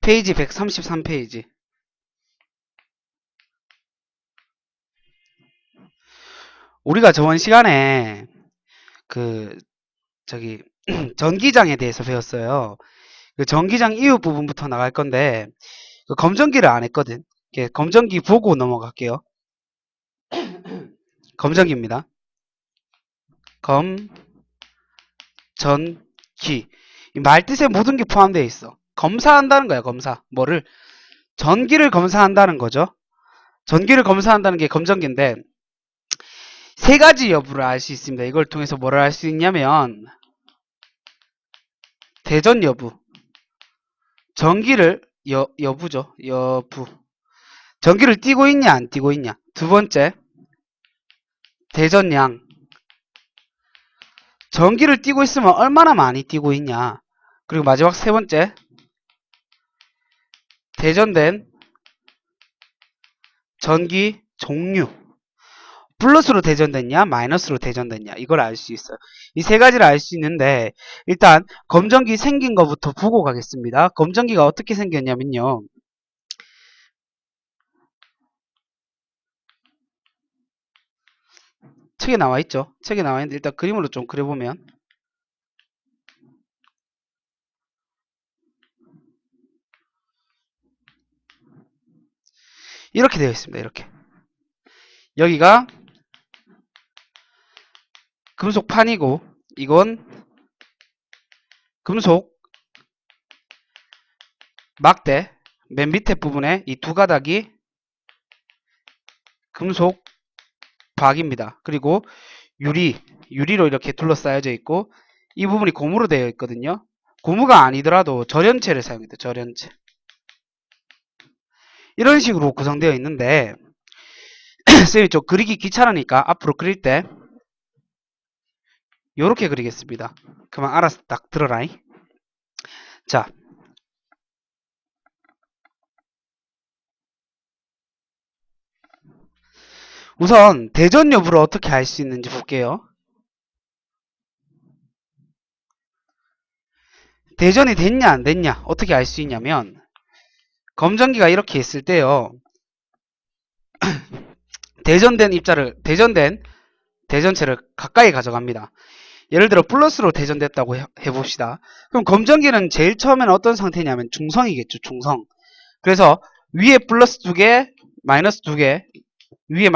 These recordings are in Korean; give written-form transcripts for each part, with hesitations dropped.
페이지 133페이지. 우리가 저번 시간에 그 저기 전기장에 대해서 배웠어요. 그 전기장 이후 부분부터 나갈 건데 그 검전기를 안 했거든. 검전기 보고 넘어갈게요. 검전기입니다. 검전기. 이 말뜻에 모든 게 포함되어 있어. 검사한다는 거야, 검사. 뭐를? 전기를 검사한다는 거죠. 전기를 검사한다는 게 검전기인데 세 가지 여부를 알 수 있습니다. 이걸 통해서 뭐를 알 수 있냐면 대전 여부, 전기를 여부죠. 여부. 전기를 띄고 있냐 안 띄고 있냐. 두 번째, 대전량. 전기를 띄고 있으면 얼마나 많이 띄고 있냐. 그리고 마지막 세 번째, 대전된 전기 종류. 플러스로 대전됐냐 마이너스로 대전됐냐 이걸 알 수 있어요. 이 세 가지를 알 수 있는데 일단 검전기 생긴 것부터 보고 가겠습니다. 검전기가 어떻게 생겼냐면요. 책에 나와 있죠. 책에 나와 있는데 일단 그림으로 좀 그려보면 이렇게 되어 있습니다. 이렇게 여기가 금속판이고 이건 금속 막대. 맨 밑에 부분에 이 두 가닥이 금속 박입니다. 그리고 유리로 이렇게 둘러싸여져 있고 이 부분이 고무로 되어 있거든요. 고무가 아니더라도 절연체를 사용합니다. 절연체. 이런 식으로 구성되어 있는데 쌤이 좀 그리기 귀찮으니까 앞으로 그릴 때 요렇게 그리겠습니다. 그만 알아서 딱 들어라잉. 자, 우선 대전 여부를 어떻게 알 수 있는지 볼게요. 대전이 됐냐 안 됐냐 어떻게 알 수 있냐면 검전기가 이렇게 있을 때요. 대전된 대전체를 가까이 가져갑니다. 예를 들어 플러스로 대전됐다고 해봅시다. 그럼 검전기는 제일 처음에는 어떤 상태냐면 중성이겠죠. 중성. 그래서 위에 플러스 2개 마이너스 2개 위에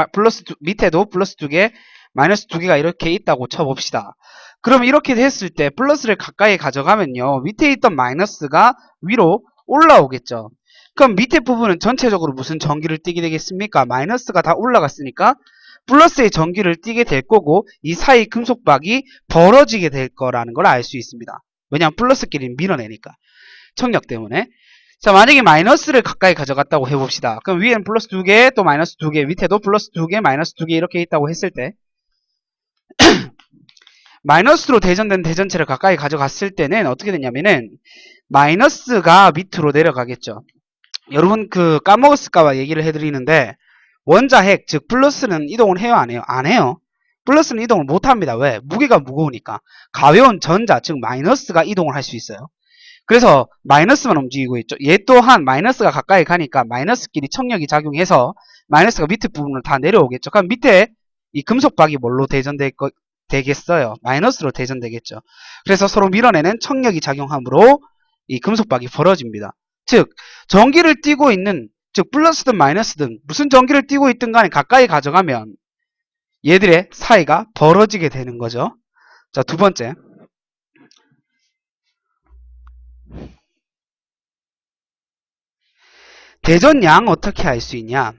밑에도 플러스 2개 마이너스 2개가 이렇게 있다고 쳐봅시다. 그럼 이렇게 됐을 때 플러스를 가까이 가져가면요. 밑에 있던 마이너스가 위로 올라오겠죠. 그럼 밑에 부분은 전체적으로 무슨 전기를 띠게 되겠습니까? 마이너스가 다 올라갔으니까 플러스의 전기를 띠게 될 거고 이 사이 금속박이 벌어지게 될 거라는 걸 알 수 있습니다. 왜냐하면 플러스끼리 밀어내니까. 청력 때문에. 자, 만약에 마이너스를 가까이 가져갔다고 해봅시다. 그럼 위에는 플러스 2개, 또 마이너스 2개, 밑에도 플러스 2개, 마이너스 2개 이렇게 있다고 했을 때 마이너스로 대전된 대전체를 가까이 가져갔을 때는 어떻게 되냐면은 마이너스가 밑으로 내려가겠죠. 여러분 그 까먹었을까봐 얘기를 해드리는데 원자핵 즉 플러스는 이동을 해요 안 해요? 안 해요. 플러스는 이동을 못합니다. 왜? 무게가 무거우니까. 가벼운 전자 즉 마이너스가 이동을 할 수 있어요. 그래서 마이너스만 움직이고 있죠. 얘 또한 마이너스가 가까이 가니까 마이너스끼리 청력이 작용해서 마이너스가 밑에 부분을 다 내려오겠죠. 그럼 밑에 이 금속박이 뭘로 되겠어요? 마이너스로 대전되겠죠. 그래서 서로 밀어내는 청력이 작용하므로 이 금속박이 벌어집니다. 즉 전기를 띠고 있는 즉 플러스든 마이너스든 무슨 전기를 띠고 있든 간에 가까이 가져가면 얘들의 사이가 벌어지게 되는 거죠. 자, 두 번째. 대전양 어떻게 알 수 있냐?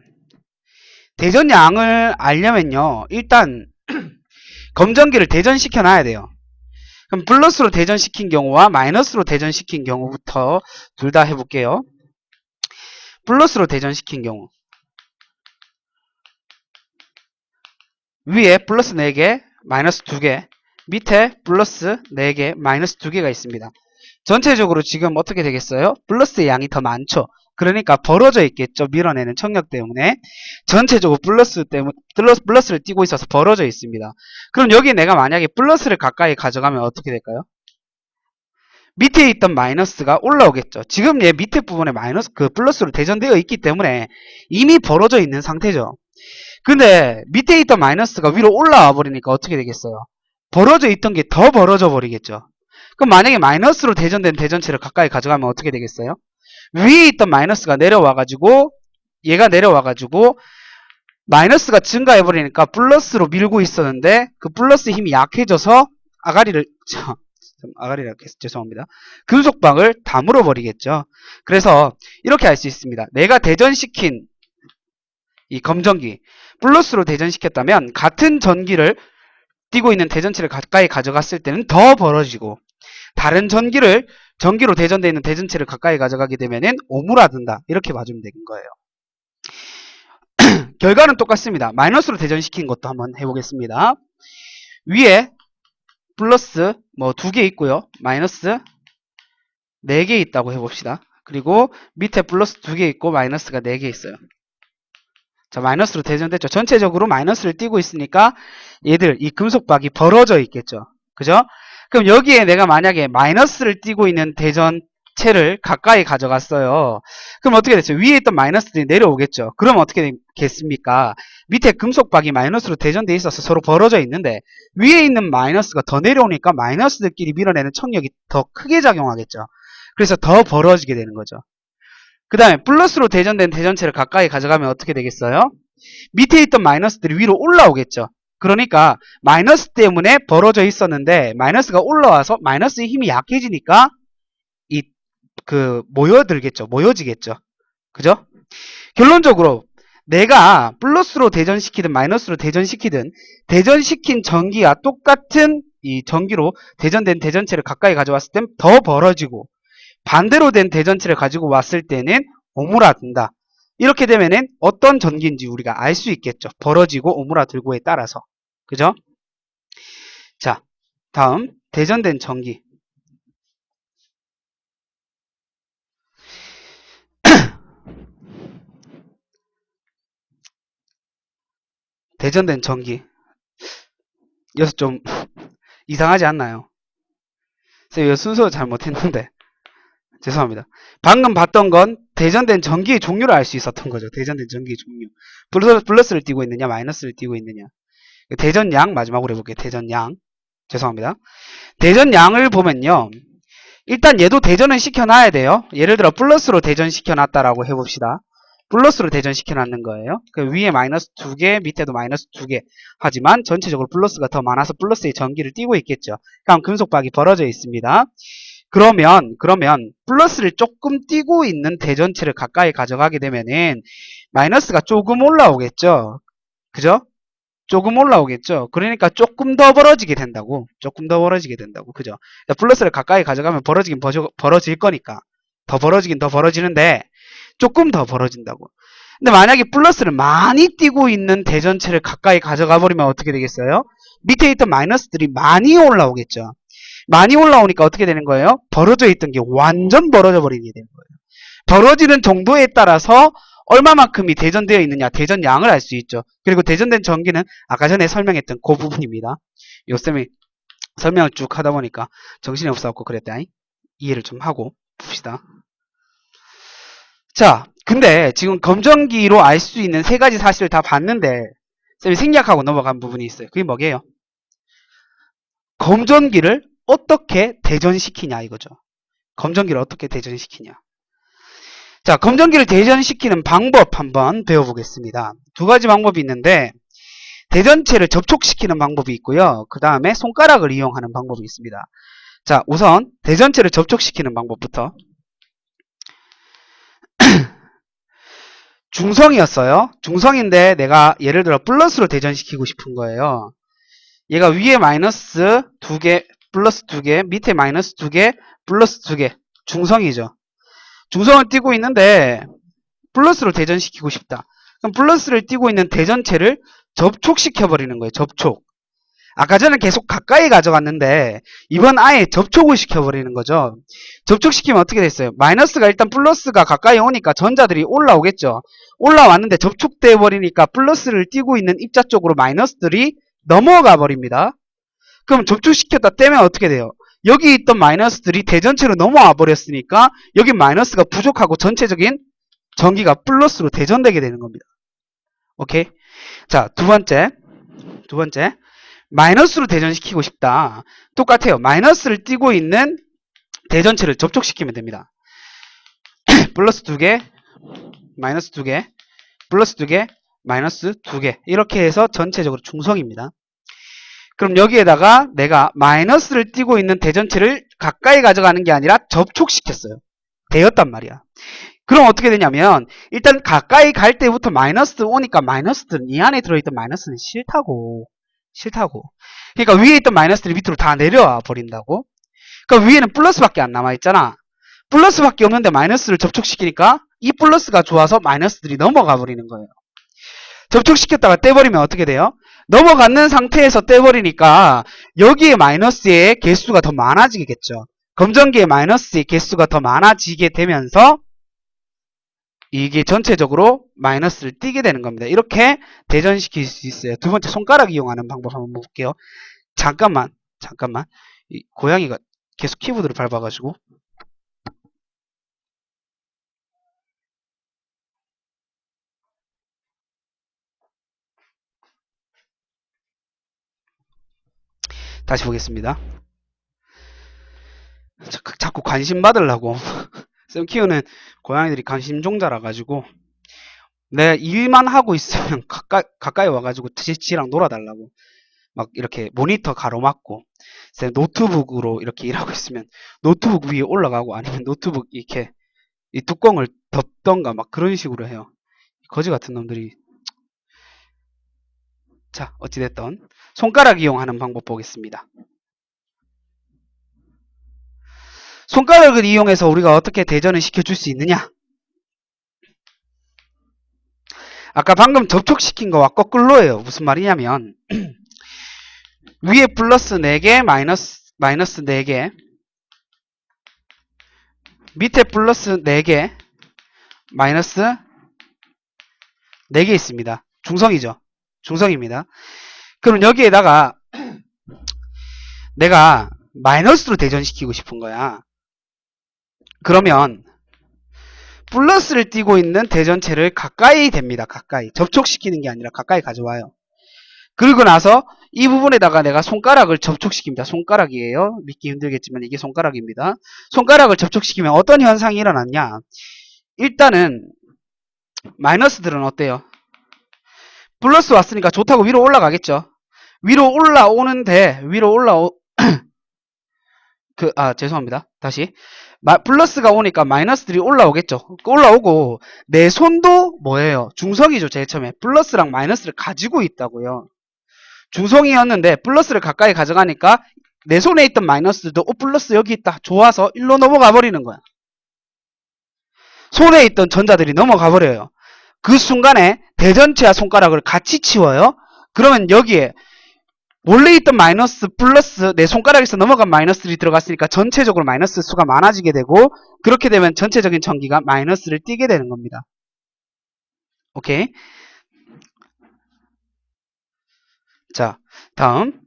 대전양을 알려면요. 일단 검전기를 대전시켜 놔야 돼요. 그럼 플러스로 대전시킨 경우와 마이너스로 대전시킨 경우부터 둘 다 해볼게요. 플러스로 대전시킨 경우 위에 플러스 4개 마이너스 2개 밑에 플러스 4개 마이너스 2개가 있습니다. 전체적으로 지금 어떻게 되겠어요? 플러스의 양이 더 많죠. 그러니까 벌어져 있겠죠. 밀어내는 청력 때문에 전체적으로 플러스를 띄고 있어서 벌어져 있습니다. 그럼 여기 내가 만약에 플러스를 가까이 가져가면 어떻게 될까요? 밑에 있던 마이너스가 올라오겠죠. 지금 얘 밑에 부분에 마이너스 플러스로 대전되어 있기 때문에 이미 벌어져 있는 상태죠. 근데 밑에 있던 마이너스가 위로 올라와 버리니까 어떻게 되겠어요? 벌어져 있던 게 더 벌어져 버리겠죠. 그럼 만약에 마이너스로 대전된 대전체를 가까이 가져가면 어떻게 되겠어요? 위에 있던 마이너스가 내려와가지고 얘가 내려와가지고 마이너스가 증가해 버리니까 플러스로 밀고 있었는데 그 플러스 힘이 약해져서 아가리를 죄송합니다. 금속방을 다 물어버리겠죠. 그래서 이렇게 할 수 있습니다. 내가 대전시킨 이 검전기 플러스로 대전시켰다면 같은 전기를 띄고 있는 대전체를 가까이 가져갔을 때는 더 벌어지고 다른 전기로 대전되어 있는 대전체를 가까이 가져가게 되면은 오므라든다. 이렇게 봐주면 되는 거예요. 결과는 똑같습니다. 마이너스로 대전시킨 것도 한번 해보겠습니다. 위에 플러스 뭐 2개 있고요. 마이너스 4개 있다고 해봅시다. 그리고 밑에 플러스 2개 있고 마이너스가 4개 있어요. 자, 마이너스로 대전됐죠. 전체적으로 마이너스를 띄고 있으니까 얘들 이 금속박이 벌어져 있겠죠. 그죠? 그럼 여기에 내가 만약에 마이너스를 띄고 있는 대전체를 가까이 가져갔어요. 그럼 어떻게 됐어요? 위에 있던 마이너스들이 내려오겠죠. 그럼 어떻게 되겠습니까? 밑에 금속박이 마이너스로 대전돼 있어서 서로 벌어져 있는데 위에 있는 마이너스가 더 내려오니까 마이너스들끼리 밀어내는 청력이 더 크게 작용하겠죠. 그래서 더 벌어지게 되는 거죠. 그 다음에 플러스로 대전된 대전체를 가까이 가져가면 어떻게 되겠어요? 밑에 있던 마이너스들이 위로 올라오겠죠. 그러니까 마이너스 때문에 벌어져 있었는데 마이너스가 올라와서 마이너스의 힘이 약해지니까 모여지겠죠. 그죠? 결론적으로 내가 플러스로 대전시키든 마이너스로 대전시키든 대전시킨 전기와 똑같은 이 전기로 대전된 대전체를 가까이 가져왔을 땐 더 벌어지고 반대로 된 대전체를 가지고 왔을 때는 오므라든다. 이렇게 되면은 어떤 전기인지 우리가 알 수 있겠죠. 벌어지고 오므라들고에 따라서. 그죠? 자, 다음 대전된 전기. 대전된 전기. 여기서 좀 이상하지 않나요? 쌤, 순서 잘못했는데. 죄송합니다. 방금 봤던 건 대전된 전기의 종류를 알 수 있었던 거죠. 대전된 전기의 종류. 플러스를 띄고 있느냐, 마이너스를 띄고 있느냐. 대전양 마지막으로 해볼게요. 대전양. 죄송합니다. 대전양을 보면요. 일단 얘도 대전을 시켜놔야 돼요. 예를 들어 플러스로 대전시켜놨다라고 해봅시다. 플러스로 대전시켜놨는 거예요. 그 위에 마이너스 2개, 밑에도 마이너스 2개. 하지만 전체적으로 플러스가 더 많아서 플러스의 전기를 띄고 있겠죠. 그럼 금속박이 벌어져 있습니다. 그러면 플러스를 조금 띄고 있는 대전체를 가까이 가져가게 되면은 마이너스가 조금 올라오겠죠. 그죠? 조금 올라오겠죠. 그러니까 조금 더 벌어지게 된다고. 그죠? 그러니까 플러스를 가까이 가져가면 벌어질 거니까. 더 벌어지는데 조금 더 벌어진다고. 근데 만약에 플러스를 많이 띄고 있는 대전체를 가까이 가져가 버리면 어떻게 되겠어요? 밑에 있던 마이너스들이 많이 올라오겠죠. 많이 올라오니까 어떻게 되는 거예요? 벌어져 있던 게 완전 벌어져 버리게 되는 거예요. 벌어지는 정도에 따라서 얼마만큼이 대전되어 있느냐, 대전양을 알 수 있죠. 그리고 대전된 전기는 아까 전에 설명했던 그 부분입니다. 요쌤이 설명을 쭉 하다 보니까 정신이 없어갖고 그랬다. 이해를 좀 하고 봅시다. 자, 근데 지금 검전기로 알 수 있는 세 가지 사실을 다 봤는데 쌤이 생략하고 넘어간 부분이 있어요. 그게 뭐게요? 검전기를 어떻게 대전시키냐 이거죠. 검전기를 어떻게 대전시키냐. 자, 검전기를 대전시키는 방법 한번 배워보겠습니다. 두 가지 방법이 있는데 대전체를 접촉시키는 방법이 있고요. 그 다음에 손가락을 이용하는 방법이 있습니다. 자, 우선 대전체를 접촉시키는 방법부터. 중성이었어요. 중성인데 내가 예를 들어 플러스로 대전시키고 싶은 거예요. 얘가 위에 마이너스 2개, 플러스 2개, 밑에 마이너스 2개, 플러스 2개. 중성이죠. 중성을 띄고 있는데 플러스로 대전시키고 싶다. 그럼 플러스를 띄고 있는 대전체를 접촉시켜버리는 거예요. 접촉. 아까 전에 계속 가까이 가져갔는데 이번 아예 접촉을 시켜버리는 거죠. 접촉시키면 어떻게 됐어요? 마이너스가 일단 플러스가 가까이 오니까 전자들이 올라오겠죠. 올라왔는데 접촉돼 버리니까 플러스를 띄고 있는 입자 쪽으로 마이너스들이 넘어가 버립니다. 그럼 접촉시켰다 떼면 어떻게 돼요? 여기 있던 마이너스들이 대전체로 넘어와 버렸으니까 여기 마이너스가 부족하고 전체적인 전기가 플러스로 대전되게 되는 겁니다. 오케이? 자, 두 번째. 마이너스로 대전시키고 싶다. 똑같아요. 마이너스를 띄고 있는 대전체를 접촉시키면 됩니다. 플러스 2개, 마이너스 2개, 플러스 2개, 마이너스 2개. 이렇게 해서 전체적으로 중성입니다. 그럼 여기에다가 내가 마이너스를 띄고 있는 대전체를 가까이 가져가는 게 아니라 접촉시켰어요. 되었단 말이야. 그럼 어떻게 되냐면 일단 가까이 갈 때부터 마이너스 오니까 마이너스들은 이 안에 들어있던 마이너스는 싫다고. 그러니까 위에 있던 마이너스들이 밑으로 다 내려와 버린다고. 그러니까 위에는 플러스밖에 안 남아있잖아. 플러스밖에 없는데 마이너스를 접촉시키니까 이 플러스가 좋아서 마이너스들이 넘어가 버리는 거예요. 접촉시켰다가 떼버리면 어떻게 돼요? 넘어가는 상태에서 떼버리니까 여기에 마이너스의 개수가 더 많아지겠죠. 검정기의 마이너스의 개수가 더 많아지게 되면서 이게 전체적으로 마이너스를 띄게 되는 겁니다. 이렇게 대전시킬 수 있어요. 두 번째, 손가락 이용하는 방법 한번 볼게요. 잠깐만. 이 고양이가 계속 키보드를 밟아가지고. 다시 보겠습니다. 자꾸 관심 받으려고. 쌤 키우는 고양이들이 관심종자라 가지고 내가 일만 하고 있으면 가까이 와가지고 지랑 놀아달라고 막 이렇게 모니터 가로막고, 쌤 노트북으로 이렇게 일하고 있으면 노트북 위에 올라가고 아니면 노트북 이렇게 이 뚜껑을 덮던가 막 그런 식으로 해요. 거지 같은 놈들이. 자, 어찌됐든 손가락 이용하는 방법 보겠습니다. 손가락을 이용해서 우리가 어떻게 대전을 시켜줄 수 있느냐? 아까 방금 접촉시킨 거와 거꾸로예요. 무슨 말이냐면 위에 플러스 4개, 마이너스 4개, 밑에 플러스 4개, 마이너스 4개 있습니다. 중성이죠. 중성입니다. 그럼 여기에다가 내가 마이너스로 대전시키고 싶은 거야. 그러면 플러스를 띄고 있는 대전체를 가까이 됩니다. 가까이. 접촉시키는 게 아니라 가까이 가져와요. 그리고 나서 이 부분에다가 내가 손가락을 접촉시킵니다. 손가락이에요. 믿기 힘들겠지만 이게 손가락입니다. 손가락을 접촉시키면 어떤 현상이 일어났냐? 일단은 마이너스들은 어때요? 플러스 왔으니까 좋다고 위로 올라가겠죠. 위로 올라오는데 죄송합니다. 다시. 플러스가 오니까 마이너스들이 올라오겠죠. 올라오고 내 손도 뭐예요? 중성이죠. 제일 처음에 플러스랑 마이너스를 가지고 있다고요. 중성이었는데 플러스를 가까이 가져가니까 내 손에 있던 마이너스들도 플러스 여기 있다. 좋아서 일로 넘어가 버리는 거야. 손에 있던 전자들이 넘어가 버려요. 그 순간에 대전체와 손가락을 같이 치워요. 그러면 여기에 원래 있던 마이너스 플러스 내 손가락에서 넘어간 마이너스들이 들어갔으니까 전체적으로 마이너스 수가 많아지게 되고, 그렇게 되면 전체적인 전기가 마이너스를 띄게 되는 겁니다. 오케이. 자, 다음.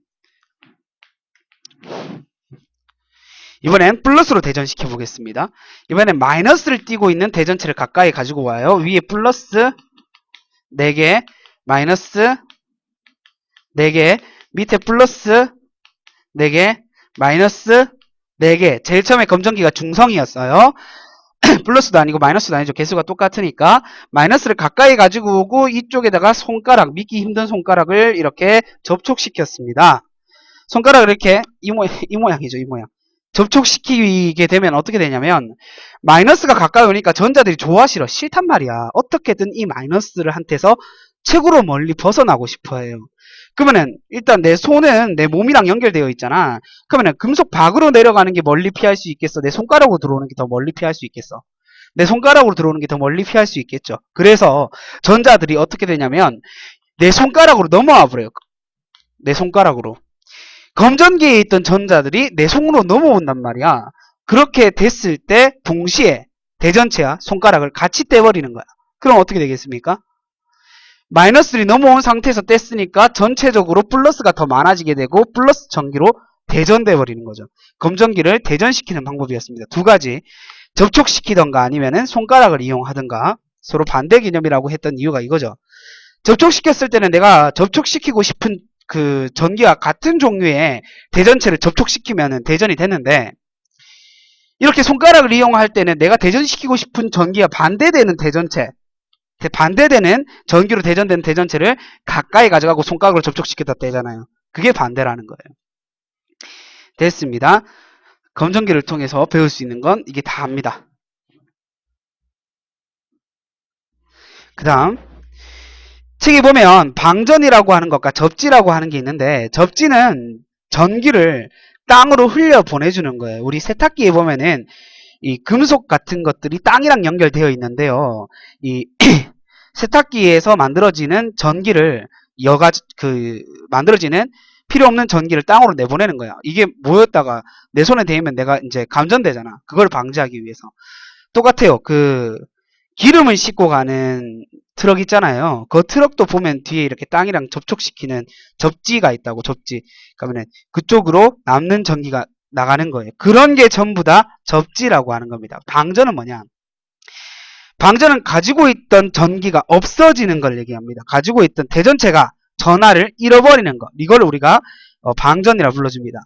이번엔 플러스로 대전시켜 보겠습니다. 이번엔 마이너스를 띄고 있는 대전체를 가까이 가지고 와요. 위에 플러스 4개, 마이너스 4개, 밑에 플러스 4개, 마이너스 4개. 제일 처음에 검정기가 중성이었어요. 플러스도 아니고 마이너스도 아니죠. 개수가 똑같으니까 마이너스를 가까이 가지고 오고 이쪽에다가 손가락, 믿기 힘든 손가락을 이렇게 접촉시켰습니다. 손가락을 이렇게 이 모양이죠. 이 모양. 접촉시키게 되면 어떻게 되냐면 마이너스가 가까이 오니까 전자들이 싫단 말이야. 어떻게든 이 마이너스를 한테서 최고로 멀리 벗어나고 싶어 해요. 그러면은 일단 내 손은 내 몸이랑 연결되어 있잖아. 그러면은 금속 밖으로 내려가는 게 멀리 피할 수 있겠어? 내 손가락으로 들어오는 게 더 멀리 피할 수 있겠어? 내 손가락으로 들어오는 게 더 멀리 피할 수 있겠죠. 그래서 전자들이 어떻게 되냐면 내 손가락으로 넘어와 버려요. 내 손가락으로. 검전기에 있던 전자들이 내 손으로 넘어온단 말이야. 그렇게 됐을 때 동시에 대전체와 손가락을 같이 떼버리는 거야. 그럼 어떻게 되겠습니까? 마이너스들이 넘어온 상태에서 뗐으니까 전체적으로 플러스가 더 많아지게 되고 플러스 전기로 대전돼 버리는 거죠. 검전기를 대전시키는 방법이었습니다. 두 가지. 접촉시키던가 아니면은 손가락을 이용하던가 서로 반대 개념이라고 했던 이유가 이거죠. 접촉시켰을 때는 내가 접촉시키고 싶은 그 전기와 같은 종류의 대전체를 접촉시키면은 대전이 됐는데 이렇게 손가락을 이용할 때는 내가 대전시키고 싶은 전기와 반대되는 대전체, 반대되는 전기로 대전되는 대전체를 가까이 가져가고 손가락으로 접촉시켰다 떼잖아요. 그게 반대라는 거예요. 됐습니다. 검전기를 통해서 배울 수 있는 건 이게 다입니다. 그 다음 책에 보면 방전이라고 하는 것과 접지라고 하는 게 있는데 접지는 전기를 땅으로 흘려 보내주는 거예요. 우리 세탁기에 보면은 이 금속 같은 것들이 땅이랑 연결되어 있는데요. 이 세탁기에서 만들어지는 전기를 만들어지는 필요 없는 전기를 땅으로 내보내는 거야. 이게 모였다가 내 손에 닿으면 내가 이제 감전되잖아. 그걸 방지하기 위해서. 똑같아요. 기름을 싣고 가는 트럭 있잖아요. 그 트럭도 보면 뒤에 이렇게 땅이랑 접촉시키는 접지가 있다고, 접지. 그러면 그쪽으로 남는 전기가 나가는 거예요. 그런 게 전부 다 접지라고 하는 겁니다. 방전은 뭐냐? 방전은 가지고 있던 전기가 없어지는 걸 얘기합니다. 가지고 있던 대전체가 전하를 잃어버리는 것. 이걸 우리가 방전이라 불러줍니다.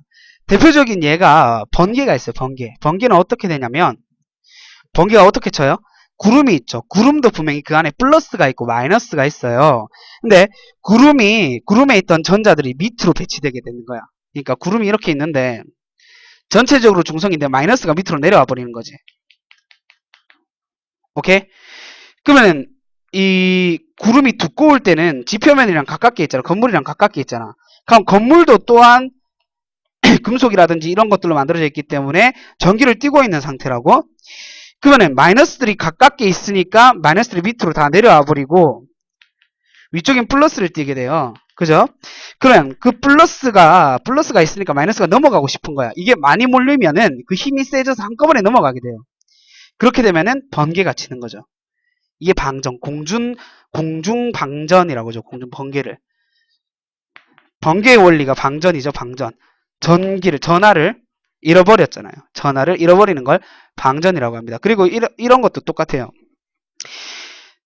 대표적인 예가 번개가 있어요. 번개는 어떻게 되냐면 번개가 어떻게 쳐요? 구름이 있죠. 구름도 분명히 그 안에 플러스가 있고 마이너스가 있어요. 근데 구름에 있던 전자들이 밑으로 배치되게 되는 거야. 그러니까 구름이 이렇게 있는데 전체적으로 중성인데 마이너스가 밑으로 내려와 버리는 거지. 오케이? 그러면 이 구름이 두꺼울 때는 지표면이랑 가깝게 있잖아. 건물이랑 가깝게 있잖아. 그럼 건물도 또한 금속이라든지 이런 것들로 만들어져 있기 때문에 전기를 띠고 있는 상태라고. 그러면 마이너스들이 가깝게 있으니까 마이너스들이 밑으로 다 내려와 버리고 위쪽엔 플러스를 띠게 돼요. 그죠? 그러면 그 플러스가 있으니까 마이너스가 넘어가고 싶은 거야. 이게 많이 몰리면은 그 힘이 세져서 한꺼번에 넘어가게 돼요. 그렇게 되면은 번개가 치는 거죠. 이게 방전, 공중방전이라고 하죠. 번개를. 번개의 원리가 방전이죠. 방전. 전하를 잃어버렸잖아요. 전하를 잃어버리는 걸 방전이라고 합니다. 그리고 이런 것도 똑같아요.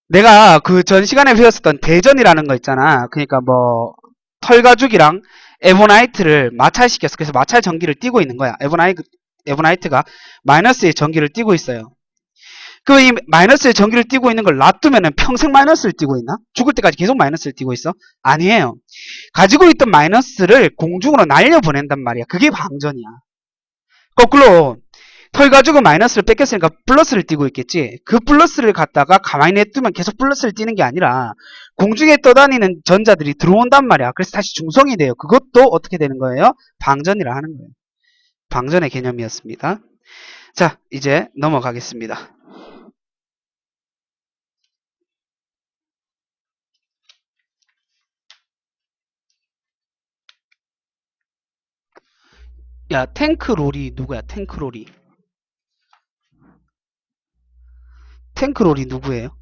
내가 그 전 시간에 배웠었던 대전이라는 거 있잖아. 그러니까 뭐 털가죽이랑 에보나이트를 마찰시켰어. 그래서 마찰 전기를 띠고 있는 거야. 에보나이트가 마이너스의 전기를 띠고 있어요. 이 마이너스의 전기를 띠고 있는 걸 놔두면은 평생 마이너스를 띠고 있나? 죽을 때까지 계속 마이너스를 띠고 있어? 아니에요. 가지고 있던 마이너스를 공중으로 날려보낸단 말이야. 그게 방전이야. 거꾸로 털가지고 마이너스를 뺏겼으니까 플러스를 띠고 있겠지. 그 플러스를 갖다가 가만히 냅두면 계속 플러스를 띠는 게 아니라 공중에 떠다니는 전자들이 들어온단 말이야. 그래서 다시 중성이 돼요. 그것도 어떻게 되는 거예요? 방전이라 하는 거예요. 방전의 개념이었습니다. 자, 이제 넘어가겠습니다. 야, 탱크롤이 누구야? 탱크롤이 누구예요?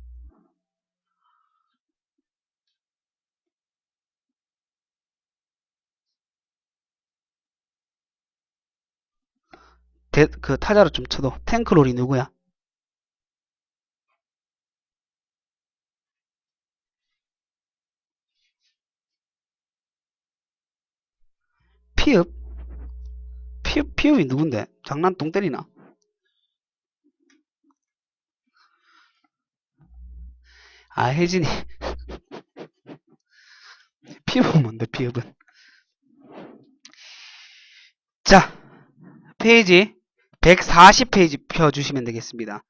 그 타자로 좀 쳐도 탱크롤이 누구야? 피읍? 피읍이 누군데? 장난 똥 때리나? 아, 혜진이. 피읍은 뭔데, 피읍은? 자, 페이지 140페이지 펴주시면 되겠습니다.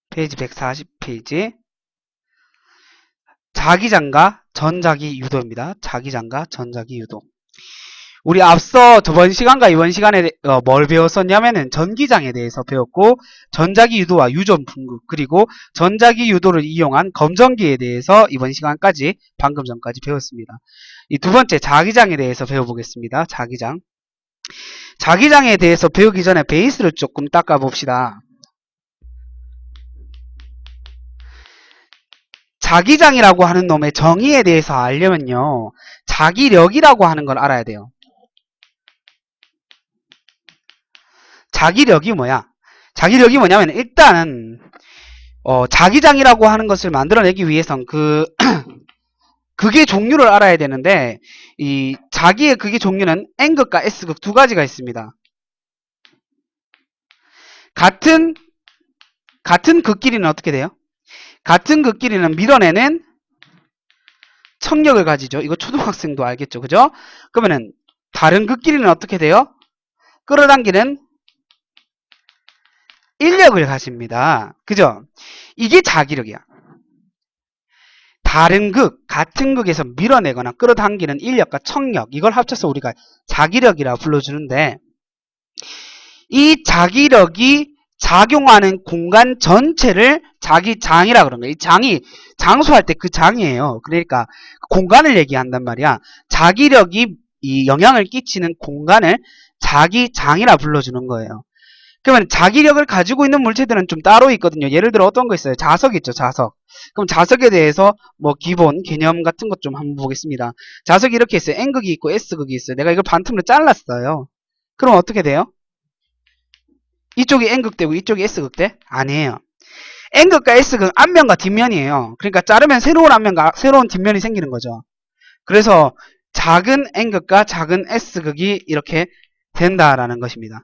페이지 140페이지. 자기장과 전자기 유도입니다. 자기장과 전자기 유도. 우리 앞서 저번 시간과 이번 시간에 뭘 배웠었냐면은 전기장에 대해서 배웠고 전자기 유도와 유전 분급 그리고 전자기 유도를 이용한 검전기에 대해서 이번 시간까지 방금 전까지 배웠습니다. 이 두 번째 자기장에 대해서 배워보겠습니다. 자기장에 대해서 배우기 전에 베이스를 조금 닦아봅시다. 자기장이라고 하는 놈의 정의에 대해서 알려면요. 자기력이라고 하는 걸 알아야 돼요. 자기력이 뭐야? 자기력이 뭐냐면 일단은 자기장이라고 하는 것을 만들어내기 위해선 극의 종류를 알아야 되는데 이 자기의 극의 종류는 N극과 S극 두 가지가 있습니다. 같은 극끼리는 어떻게 돼요? 같은 극끼리는 밀어내는 청력을 가지죠. 이거 초등학생도 알겠죠. 그죠? 그러면은 다른 극끼리는 어떻게 돼요? 끌어당기는 인력을 가집니다. 그죠? 이게 자기력이야. 다른 극, 같은 극에서 밀어내거나 끌어당기는 인력과 청력, 이걸 합쳐서 우리가 자기력이라 불러주는데 이 자기력이 작용하는 공간 전체를 자기장이라 그러는 거예요. 이 장이 장수할 때 그 장이에요. 그러니까 공간을 얘기한단 말이야. 자기력이 이 영향을 끼치는 공간을 자기장이라 불러주는 거예요. 그러면 자기력을 가지고 있는 물체들은 좀 따로 있거든요. 예를 들어 어떤 거 있어요? 자석 있죠, 자석. 그럼 자석에 대해서 뭐 기본 개념 같은 것 좀 한번 보겠습니다. 자석이 이렇게 있어요. N극이 있고 S극이 있어요. 내가 이걸 반틈으로 잘랐어요. 그럼 어떻게 돼요? 이쪽이 N극 되고 이쪽이 S극 돼? 아니에요. N극과 S극은 앞면과 뒷면이에요. 그러니까 자르면 새로운 앞면과 새로운 뒷면이 생기는 거죠. 그래서 작은 N극과 작은 S극이 이렇게 된다라는 것입니다.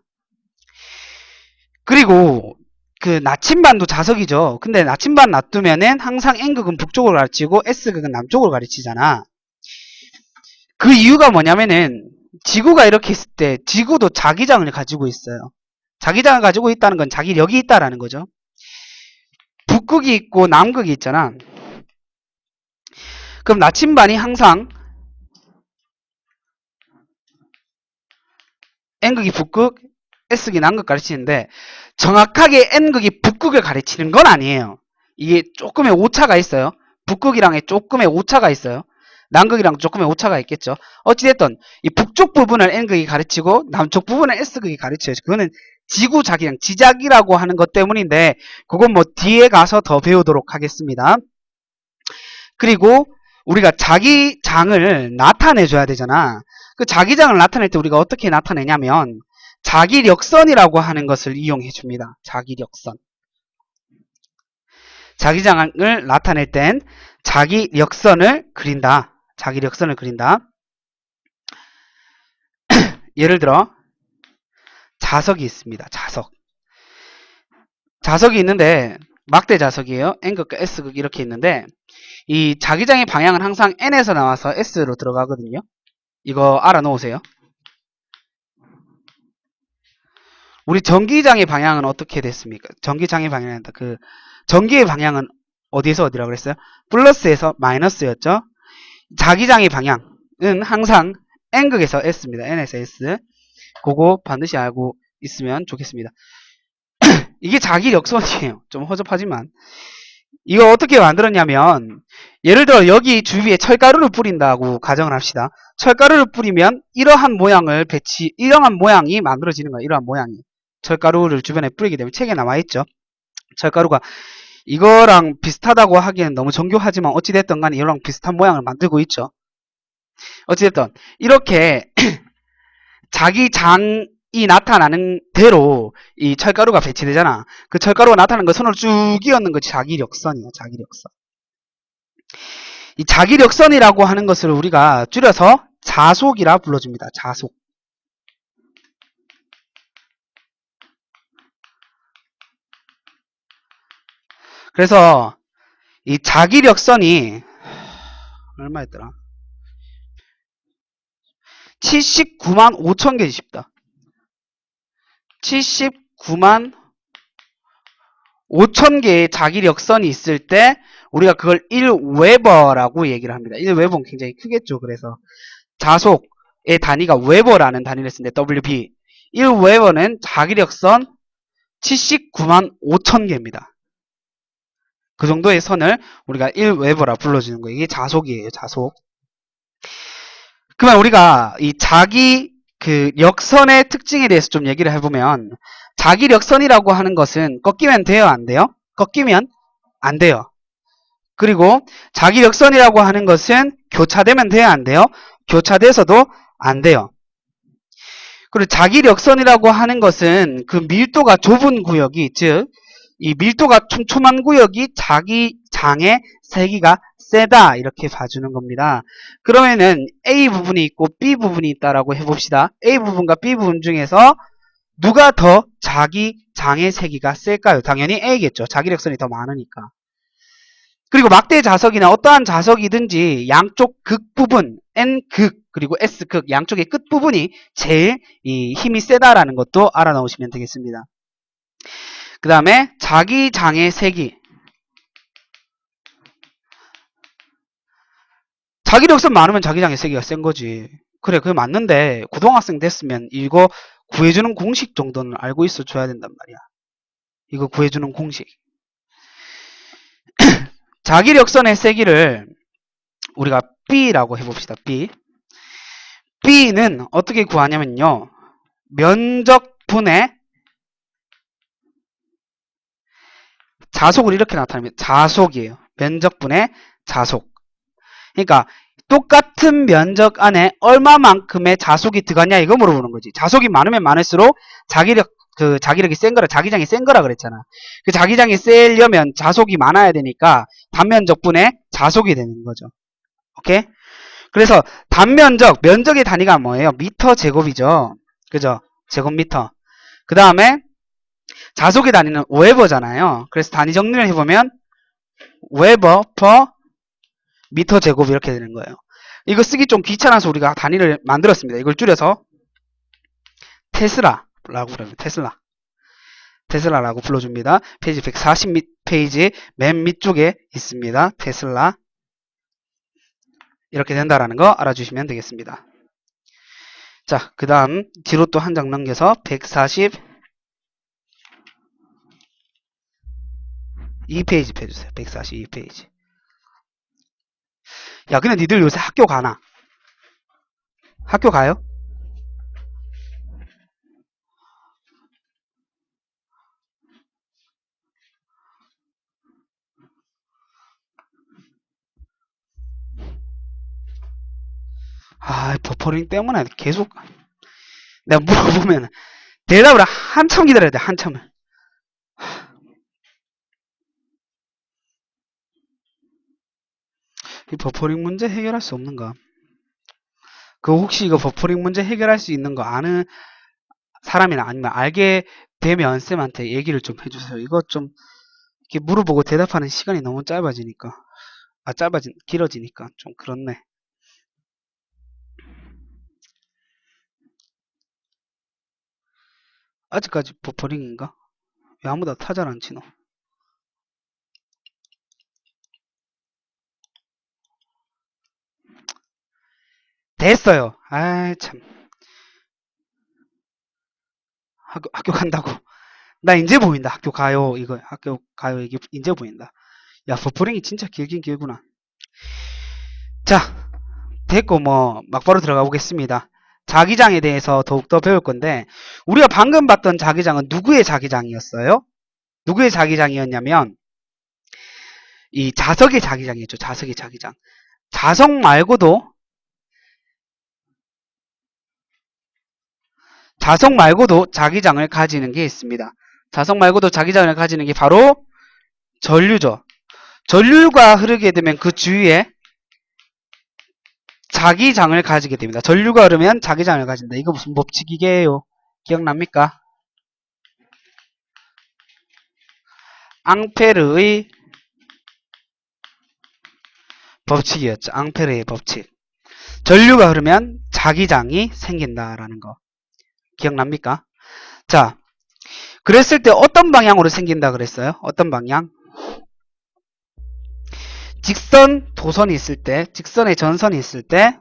그리고 그 나침반도 자석이죠. 근데 나침반 놔두면은 항상 N극은 북쪽으로 가르치고 S극은 남쪽으로 가르치잖아. 그 이유가 뭐냐면은 지구가 이렇게 있을 때 지구도 자기장을 가지고 있어요. 자기장을 가지고 있다는 건 자기력이 있다라는 거죠. 북극이 있고 남극이 있잖아. 그럼 나침반이 항상 N극이 북극, S극이 남극 가르치는데 정확하게 N극이 북극을 가르치는 건 아니에요. 이게 조금의 오차가 있어요. 북극이랑 조금의 오차가 있어요. 남극이랑 조금의 오차가 있겠죠. 어찌됐든 이 북쪽 부분을 N극이 가르치고 남쪽 부분을 S극이 가르쳐요. 그거는 지구 자기장, 지작이라고 하는 것 때문인데 그건 뭐 뒤에 가서 더 배우도록 하겠습니다. 그리고 우리가 자기장을 나타내줘야 되잖아. 그 자기장을 나타낼 때 우리가 어떻게 나타내냐면 자기력선이라고 하는 것을 이용해 줍니다. 자기력선. 자기장을 나타낼 땐 자기력선을 그린다. 자기력선을 그린다. 예를 들어 자석이 있습니다. 자석이 있는데 막대 자석이에요. N극과 S극 이렇게 있는데 이 자기장의 방향은 항상 N에서 나와서 S로 들어가거든요. 이거 알아놓으세요. 우리 전기장의 방향은 어떻게 됐습니까? 전기장의 방향은 전기의 방향은 어디에서 어디라고 그랬어요? 플러스에서 마이너스였죠. 자기장의 방향은 항상 N극에서 S입니다. N에서 S. 그거 반드시 알고 있으면 좋겠습니다. 이게 자기력선이에요. 좀 허접하지만 이거 어떻게 만들었냐면 예를 들어 여기 주위에 철가루를 뿌린다고 가정을 합시다. 철가루를 뿌리면 이러한 모양이 만들어지는 거예요. 이러한 모양이. 철가루를 주변에 뿌리게 되면 책에 나와있죠. 철가루가 이거랑 비슷하다고 하기에는 너무 정교하지만 어찌됐든 간에 이거랑 비슷한 모양을 만들고 있죠. 어찌됐든 이렇게 자기장이 나타나는 대로 이 철가루가 배치되잖아. 그 철가루가 나타나는 거 손으로 쭉 이었는 것이 자기력선이에요. 자기력선. 이 자기력선이라고 하는 것을 우리가 줄여서 자속이라 불러줍니다. 자속. 그래서 이 자기력선이 얼마였더라? 79만 5천 개지 싶다. 79만 5천 개의 자기력선이 있을 때 우리가 그걸 1웨버라고 얘기를 합니다. 1웨버는 굉장히 크겠죠. 그래서 자속의 단위가 웨버라는 단위를 쓰는데 WB 1웨버는 자기력선 79만 5천 개입니다. 그 정도의 선을 우리가 1웨버라 불러주는 거예요. 이게 자속이에요. 자속. 그러면 우리가 이 역선의 특징에 대해서 좀 얘기를 해보면 자기력선이라고 하는 것은 꺾이면 돼요? 안 돼요? 꺾이면 안 돼요. 그리고 자기력선이라고 하는 것은 교차되면 돼요? 안 돼요? 교차돼서도 안 돼요. 그리고 자기력선이라고 하는 것은 그 밀도가 좁은 구역이, 즉 이 밀도가 촘촘한 구역이 자기 장의 세기가 세다, 이렇게 봐주는 겁니다. 그러면은 A 부분이 있고 B 부분이 있다라고 해봅시다. A 부분과 B 부분 중에서 누가 더 자기 장의 세기가 셀까요? 당연히 A겠죠. 자기력선이 더 많으니까. 그리고 막대 자석이나 어떠한 자석이든지 양쪽 극 부분, N극 그리고 S극 양쪽의 끝 부분이 제일 이 힘이 세다라는 것도 알아놓으시면 되겠습니다. 그 다음에 자기 장의 세기. 자기력선 많으면 자기 장의 세기가 센 거지. 그래, 그게 맞는데 고등학생 됐으면 이거 구해주는 공식 정도는 알고 있어 줘야 된단 말이야. 이거 구해주는 공식. 자기력선의 세기를 우리가 B라고 해봅시다. B. B는 어떻게 구하냐면요. 면적분의 자속을 이렇게 나타내면 자속이에요. 면적분의 자속. 그러니까 똑같은 면적 안에 얼마만큼의 자속이 들어가냐 이거 물어보는 거지. 자속이 많으면 많을수록 자기력이 센 거라, 자기장이 센 거라 그랬잖아. 그 자기장이 세려면 자속이 많아야 되니까 단면적분의 자속이 되는 거죠. 오케이? 그래서 단면적, 면적의 단위가 뭐예요? 미터 제곱이죠. 그죠? 제곱미터. 그 다음에 자속의 단위는 웨버잖아요. 그래서 단위 정리를 해보면 웨버 퍼 미터 제곱 이렇게 되는 거예요. 이거 쓰기 좀 귀찮아서 우리가 단위를 만들었습니다. 이걸 줄여서 테슬라라고 부릅니다. 테슬라라고 불러줍니다. 페이지 140페이지 맨 밑쪽에 있습니다. 테슬라. 이렇게 된다라는 거 알아주시면 되겠습니다. 자, 그 다음 뒤로 또 한 장 넘겨서 142페이지 펴주세요. 142페이지. 야, 근데 니들 요새 학교 가나? 학교 가요? 아, 버퍼링 때문에 계속 내가 물어보면 대답을 한참 기다려야 돼. 한참을. 이 버퍼링 문제 해결할 수 없는가? 그 혹시 이거 버퍼링 문제 해결할 수 있는 거 아는 사람이나 아니면 알게 되면 쌤한테 얘기를 좀 해주세요. 이거 좀 이렇게 물어보고 대답하는 시간이 너무 짧아지니까. 길어지니까 좀 그렇네. 아직까지 버퍼링인가? 왜 아무도 타잘 안 치노? 됐어요. 아이 참. 학교 간다고. 나 이제 보인다. 학교 가요. 이거 학교 가요. 이게 이제 보인다. 야, 버퍼링이 진짜 길긴 길구나. 자, 됐고 뭐 막바로 들어가 보겠습니다. 자기장에 대해서 더욱더 배울 건데 우리가 방금 봤던 자기장은 누구의 자기장이었어요? 누구의 자기장이었냐면 이 자석의 자기장이었죠. 자석의 자기장. 자석 말고도 자기장을 가지는 게 있습니다. 자석 말고도 자기장을 가지는 게 바로 전류죠. 전류가 흐르게 되면 그 주위에 자기장을 가지게 됩니다. 전류가 흐르면 자기장을 가진다. 이거 무슨 법칙이게요? 기억납니까? 앙페르의 법칙이었죠. 앙페르의 법칙. 전류가 흐르면 자기장이 생긴다라는 거. 기억납니까? 자, 그랬을 때 어떤 방향으로 생긴다 그랬어요? 어떤 방향? 직선 도선이 있을 때, 직선의 전선이 있을 때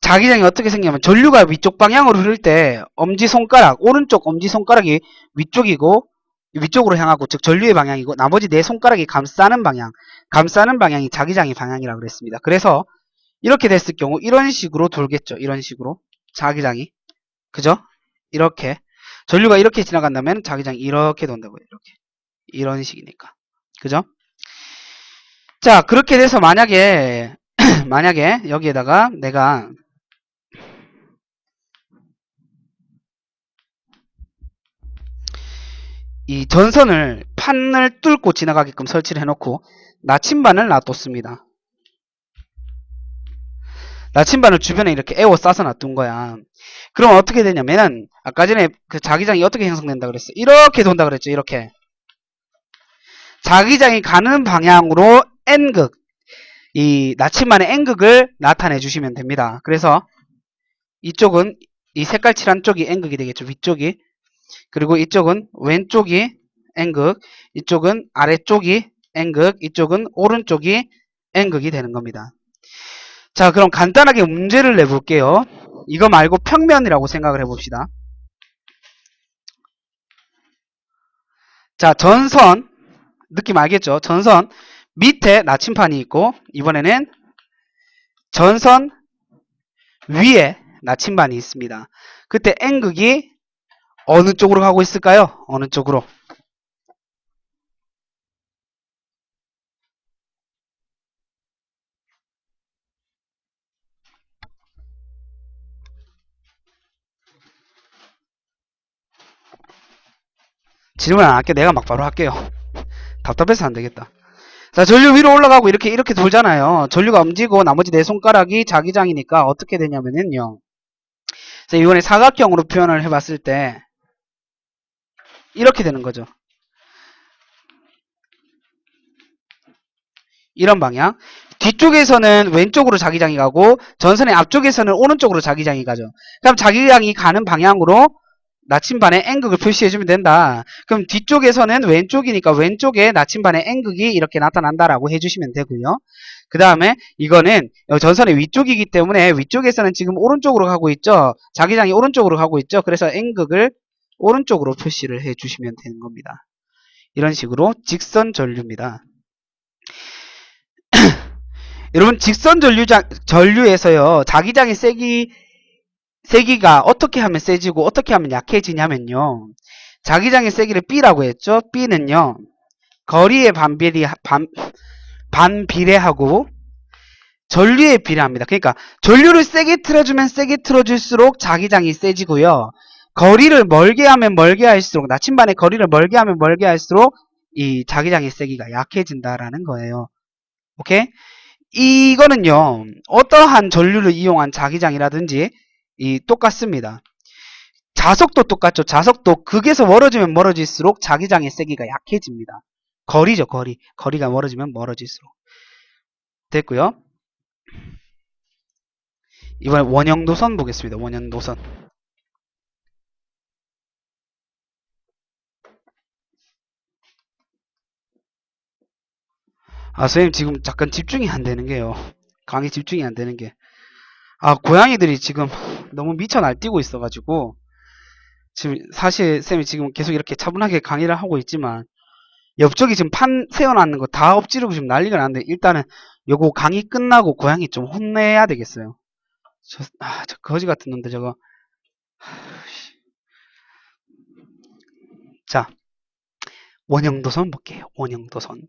자기장이 어떻게 생기냐면 전류가 위쪽 방향으로 흐를 때 엄지손가락, 오른쪽 엄지손가락이 위쪽으로 향하고, 즉 전류의 방향이고 나머지 네 손가락이 감싸는 방향이 자기장의 방향이라고 그랬습니다. 그래서 이렇게 됐을 경우 이런 식으로 돌겠죠. 이런 식으로 자기장이, 그죠? 이렇게 전류가 이렇게 지나간다면 자기장이 이렇게 돈다고요. 이렇게, 이런 식이니까, 그죠? 자, 그렇게 돼서 만약에 만약에 여기에다가 내가 이 전선을 판을 뚫고 지나가게끔 설치를 해놓고 나침반을 놔뒀습니다. 나침반을 주변에 이렇게 에워싸서 놔둔 거야. 그럼 어떻게 되냐면은 아까 전에 그 자기장이 어떻게 형성된다 그랬어? 이렇게 돈다 그랬죠. 이렇게 자기장이 가는 방향으로 N극, 이 나침반의 N극을 나타내 주시면 됩니다. 그래서 이쪽은 이 색깔 칠한 쪽이 N극이 되겠죠. 위쪽이. 그리고 이쪽은 왼쪽이 N극, 이쪽은 아래쪽이 N극, 이쪽은 오른쪽이 N극이 되는 겁니다. 자, 그럼 간단하게 문제를 내볼게요. 이거 말고 평면이라고 생각을 해봅시다. 자, 전선, 느낌 알겠죠? 전선 밑에 나침판이 있고, 이번에는 전선 위에 나침반이 있습니다. 그때 N극이 어느 쪽으로 가고 있을까요? 어느 쪽으로? 질문 안 할게. 내가 막 바로 할게요. 답답해서 안 되겠다. 자, 전류 위로 올라가고 이렇게 돌잖아요. 전류가 움직이고 나머지 네 손가락이 자기장이니까 어떻게 되냐면요. 자, 이번에 사각형으로 표현을 해봤을 때 이렇게 되는 거죠. 이런 방향. 뒤쪽에서는 왼쪽으로 자기장이 가고 전선의 앞쪽에서는 오른쪽으로 자기장이 가죠. 그럼 자기장이 가는 방향으로 나침반에 N극을 표시해주면 된다. 그럼 뒤쪽에서는 왼쪽이니까 왼쪽에 나침반에 N극이 이렇게 나타난다라고 해주시면 되고요. 그 다음에 이거는 전선의 위쪽이기 때문에 위쪽에서는 지금 오른쪽으로 가고 있죠. 자기장이 오른쪽으로 가고 있죠. 그래서 N극을 오른쪽으로 표시를 해주시면 되는 겁니다. 이런 식으로 직선 전류입니다. 여러분 직선 전류에서요. 자기장의 세기가 어떻게 하면 세지고 어떻게 하면 약해지냐면요. 자기장의 세기를 B라고 했죠. B는요. 거리에 반비례하고 전류에 비례합니다. 그러니까 전류를 세게 틀어주면 세게 틀어줄수록 자기장이 세지고요. 거리를 멀게 하면 멀게 할수록 나침반의 거리를 멀게 하면 멀게 할수록 이 자기장의 세기가 약해진다라는 거예요. 오케이? 이거는요. 어떠한 전류를 이용한 자기장이라든지 똑같습니다. 자석도 똑같죠. 자석도 극에서 멀어지면 멀어질수록 자기장의 세기가 약해집니다. 거리죠. 거리가 멀어지면 멀어질수록. 됐고요. 이번에 원형도선 보겠습니다. 원형도선. 선생님 지금 잠깐 집중이 안 되는 게요. 강의 집중이 안 되는 게. 고양이들이 지금 너무 미쳐 날뛰고 있어가지고 지금 사실 쌤이 지금 계속 이렇게 차분하게 강의를 하고 있지만 옆쪽이 지금 판 세워놨는 거 다 엎지르고 지금 난리가 났는데 일단은 요거 강의 끝나고 고양이 좀 혼내야 되겠어요. 저 거지 같은 놈들 저거. 자, 원형도선 볼게요. 원형도선.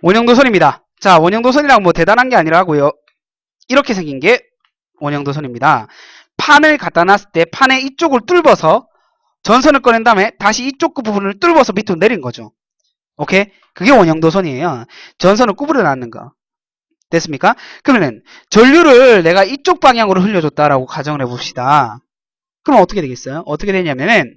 원형도선입니다. 자, 원형도선이랑 뭐 대단한 게 아니라고요. 이렇게 생긴 게 원형도선입니다. 판을 갖다 놨을 때 판의 이쪽을 뚫어서 전선을 꺼낸 다음에 다시 이쪽 그 부분을 뚫어서 밑으로 내린 거죠. 오케이? 그게 원형도선이에요. 전선을 구부려 놨는 거. 됐습니까? 그러면 전류를 내가 이쪽 방향으로 흘려줬다라고 가정을 해봅시다. 그럼 어떻게 되겠어요? 어떻게 되냐면은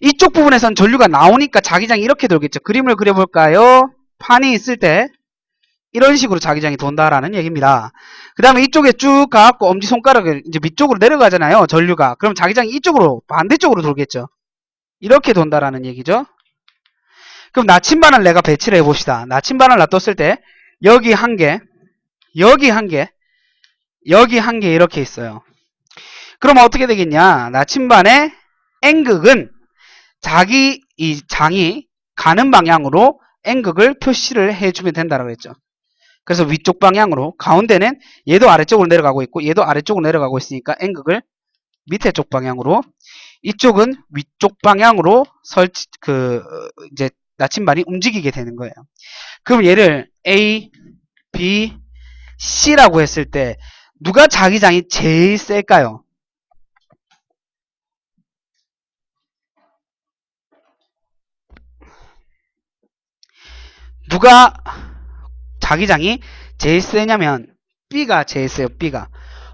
이쪽 부분에선 전류가 나오니까 자기장이 이렇게 돌겠죠. 그림을 그려볼까요? 판이 있을 때 이런 식으로 자기장이 돈다라는 얘기입니다. 그 다음에 이쪽에 쭉 가갖고 엄지손가락을 이제 밑쪽으로 내려가잖아요. 전류가. 그럼 자기장이 이쪽으로 반대쪽으로 돌겠죠. 이렇게 돈다라는 얘기죠. 그럼 나침반을 내가 배치를 해봅시다. 나침반을 놔뒀을 때 여기 한 개, 여기 한 개, 여기 한 개 이렇게 있어요. 그럼 어떻게 되겠냐? 나침반의 N극은 자기 이 장이 가는 방향으로 N극을 표시를 해주면 된다고 그랬죠. 그래서 위쪽 방향으로, 가운데는 얘도 아래쪽으로 내려가고 있고 얘도 아래쪽으로 내려가고 있으니까 N극을 밑에 쪽 방향으로, 이쪽은 위쪽 방향으로 이제 나침반이 움직이게 되는 거예요. 그럼 얘를 A, B, C라고 했을 때 누가 자기장이 제일 셀까요? 누가 자기장이 제일 세냐면 B가 제일 세요. B가.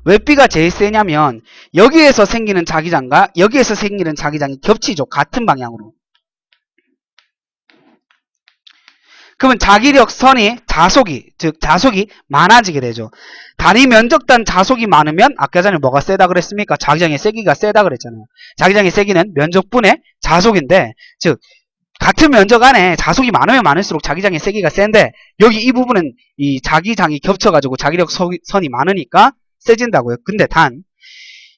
왜 B가 제일 세냐면 여기에서 생기는 자기장과 여기에서 생기는 자기장이 겹치죠. 같은 방향으로. 그러면 자기력선이 자속이, 즉 자속이 많아지게 되죠. 단위 면적단 자속이 많으면 아까 전에 뭐가 세다 그랬습니까? 자기장의 세기가 세다 그랬잖아요. 자기장의 세기는 면적분의 자속인데, 즉 같은 면적 안에 자속이 많으면 많을수록 자기장의 세기가 센데, 여기 이 부분은 이 자기장이 겹쳐가지고 자기력선이 많으니까 세진다고요. 근데 단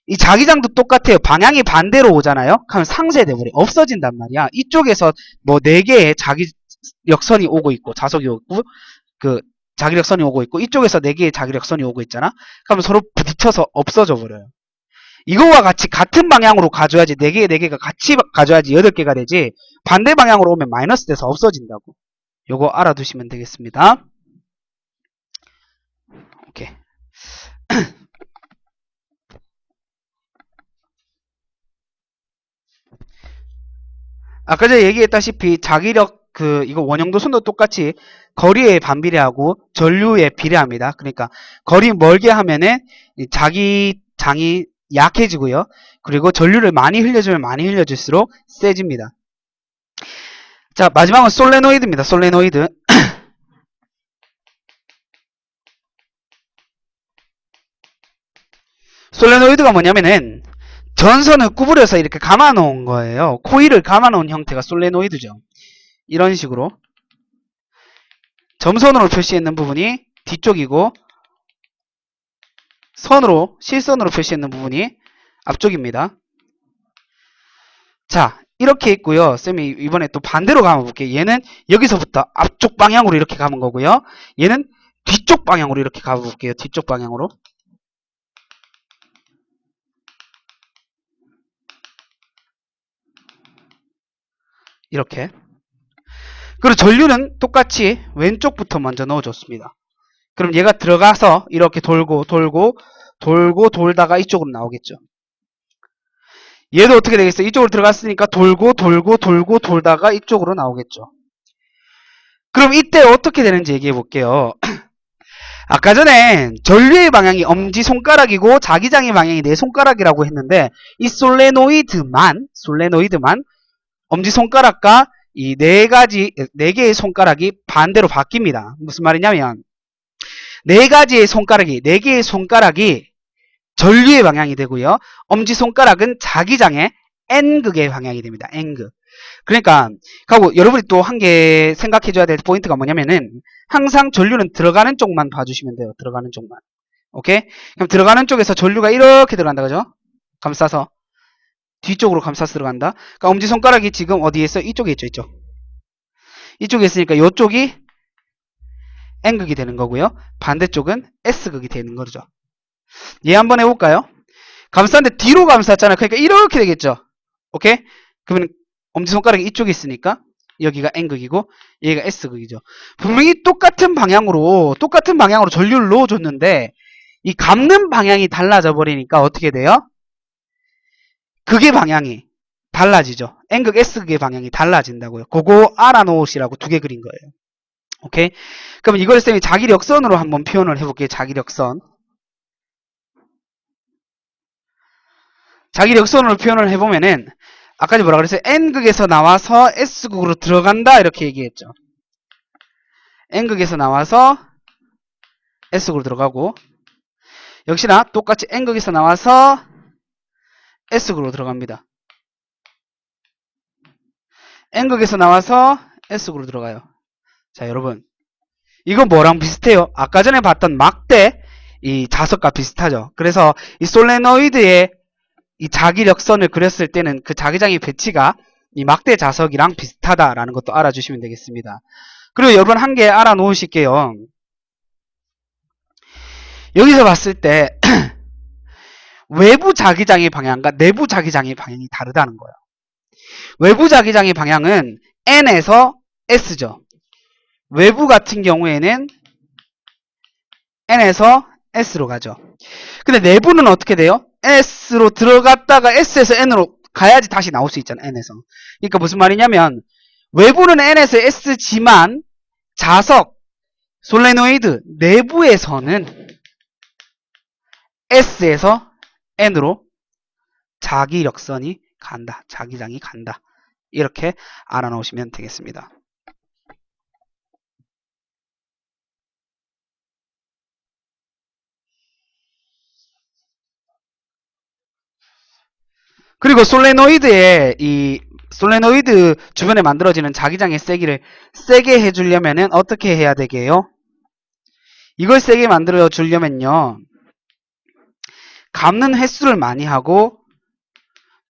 이 자기장도 똑같아요. 방향이 반대로 오잖아요. 그러면 상쇄돼 버려. 없어진단 말이야. 이쪽에서 뭐 4개의 자기력선이 오고 있고 자속이 오고 그 자기력선이 오고 있고 이쪽에서 4개의 자기력선이 오고 있잖아. 그러면 서로 부딪혀서 없어져 버려요. 이거와 같이 같은 방향으로 가져야지 4개가 같이 가져야지 8개가 되지 반대 방향으로 오면 마이너스 돼서 없어진다고. 요거 알아두시면 되겠습니다. 오케이. 아까 전에 얘기했다시피 자기력 이거 원형도선도 똑같이 거리에 반비례하고 전류에 비례합니다. 그러니까 거리 멀게 하면은 자기장이 약해지고요. 그리고 전류를 많이 흘려주면 많이 흘려줄수록 세집니다. 자, 마지막은 솔레노이드입니다. 솔레노이드. 솔레노이드가 뭐냐면은 전선을 구부려서 이렇게 감아 놓은 거예요. 코일을 감아 놓은 형태가 솔레노이드죠. 이런 식으로 점선으로 표시했는 부분이 뒤쪽이고 실선으로 표시했는 부분이 앞쪽입니다. 자, 이렇게 있고요. 쌤이 이번에 또 반대로 감아볼게요. 얘는 여기서부터 앞쪽 방향으로 이렇게 감은 거고요. 얘는 뒤쪽 방향으로 이렇게 감아볼게요. 뒤쪽 방향으로. 이렇게. 그리고 전류는 똑같이 왼쪽부터 먼저 넣어줬습니다. 그럼 얘가 들어가서 이렇게 돌고 돌다가 이쪽으로 나오겠죠. 얘도 어떻게 되겠어요? 이쪽으로 들어갔으니까 돌고 돌다가 이쪽으로 나오겠죠. 그럼 이때 어떻게 되는지 얘기해 볼게요. 아까 전에 전류의 방향이 엄지손가락이고 자기장의 방향이 내 손가락이라고 했는데 이 솔레노이드만 엄지손가락과 이 네 개의 손가락이 반대로 바뀝니다. 무슨 말이냐면 네 개의 손가락이 전류의 방향이 되고요. 엄지손가락은 자기장의 N극의 방향이 됩니다. N극. 그러니까 여러분이 또 한 개 생각해줘야 될 포인트가 뭐냐면은 항상 전류는 들어가는 쪽만 봐주시면 돼요. 들어가는 쪽만. 오케이? 그럼 들어가는 쪽에서 전류가 이렇게 들어간다. 그죠? 감싸서. 뒤쪽으로 감싸서 들어간다. 그러니까 엄지손가락이 지금 어디에 있어? 이쪽에 있죠. 이쪽에 있으니까 이쪽이 N극이 되는 거고요. 반대쪽은 S극이 되는 거죠. 얘 한번 해볼까요? 감쌌는데 뒤로 감쌌잖아요. 그러니까 이렇게 되겠죠. 오케이? 그러면 엄지손가락이 이쪽에 있으니까 여기가 N극이고 여기가 S극이죠. 분명히 똑같은 방향으로 전류를 넣어줬는데 이 감는 방향이 달라져 버리니까 어떻게 돼요? 극의 방향이 달라지죠. N극, S극의 방향이 달라진다고요. 그거 알아놓으시라고 2개 그린 거예요. 오케이? 그럼 이걸 쌤이 자기력선으로 한번 표현을 해볼게요. 자기력선으로 표현을 해보면은 아까 뭐라 그랬어요? N극에서 나와서 S극으로 들어간다 이렇게 얘기했죠. N극에서 나와서 S극으로 들어가고 역시나 똑같이 N극에서 나와서 S극으로 들어갑니다. N극에서 나와서 S극으로 들어가요. 자, 여러분 이건 뭐랑 비슷해요? 아까 전에 봤던 막대 이 자석과 비슷하죠. 그래서 이 솔레노이드의 이 자기력선을 그렸을 때는 그 자기장의 배치가 이 막대 자석이랑 비슷하다라는 것도 알아주시면 되겠습니다. 그리고 여러분 한 개 알아놓으실게요. 여기서 봤을 때 외부 자기장의 방향과 내부 자기장의 방향이 다르다는 거예요. 외부 자기장의 방향은 N에서 S죠. 외부 같은 경우에는 n에서 s로 가죠. 근데 내부는 어떻게 돼요? s로 들어갔다가 s에서 n으로 가야지 다시 나올 수 있잖아, n에서. 그러니까 무슨 말이냐면 외부는 n에서 s지만 자석, 솔레노이드 내부에서는 s에서 n으로 자기력선이 간다. 자기장이 간다. 이렇게 알아놓으시면 되겠습니다. 그리고 솔레노이드 주변에 만들어지는 자기장의 세기를 세게 해주려면은 어떻게 해야 되게요? 이걸 세게 만들어 주려면요, 감는 횟수를 많이 하고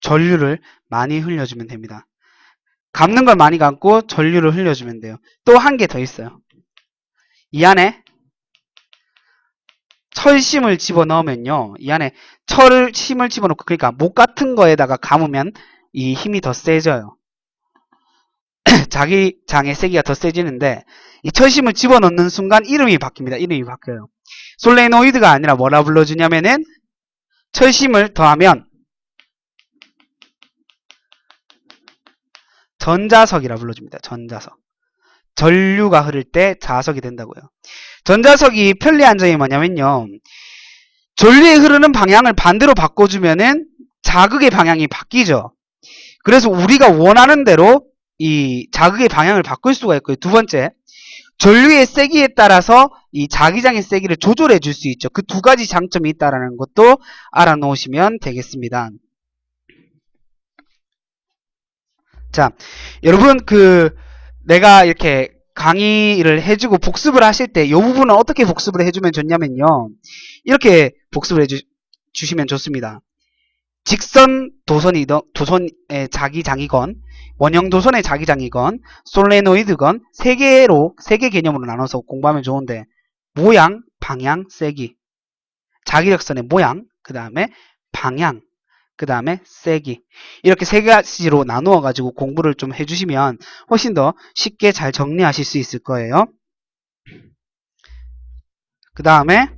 전류를 많이 흘려주면 됩니다. 감는 걸 많이 감고 전류를 흘려주면 돼요. 또 한 개 더 있어요. 이 안에 철심을 집어넣으면요, 이 안에 철심을 집어넣고, 그러니까 목 같은 거에다가 감으면 이 힘이 더 세져요. 자기장의 세기가 더 세지는데, 이 철심을 집어넣는 순간 이름이 바뀝니다. 이름이 바뀌어요. 솔레노이드가 아니라 뭐라 불러주냐면은 철심을 더하면 전자석이라 불러줍니다. 전자석. 전류가 흐를 때 자석이 된다고요. 전자석이 편리한 점이 뭐냐면요, 전류의 흐르는 방향을 반대로 바꿔주면은 자극의 방향이 바뀌죠. 그래서 우리가 원하는 대로 이 자극의 방향을 바꿀 수가 있고요. 두 번째, 전류의 세기에 따라서 이 자기장의 세기를 조절해 줄 수 있죠. 그 두 가지 장점이 있다는 것도 알아놓으시면 되겠습니다. 자, 여러분, 내가 이렇게 강의를 해주고 복습을 하실 때 이 부분은 어떻게 복습을 해주면 좋냐면요, 이렇게 복습을 해주시면 좋습니다. 직선 도선의 자기장이건 원형 도선의 자기장이건 솔레노이드건 세 개 개념으로 나눠서 공부하면 좋은데, 모양, 방향, 세기, 자기력선의 모양, 그 다음에 방향, 그 다음에 세기, 이렇게 세 가지로 나누어 가지고 공부를 좀 해주시면 훨씬 더 쉽게 잘 정리하실 수 있을 거예요. 그 다음에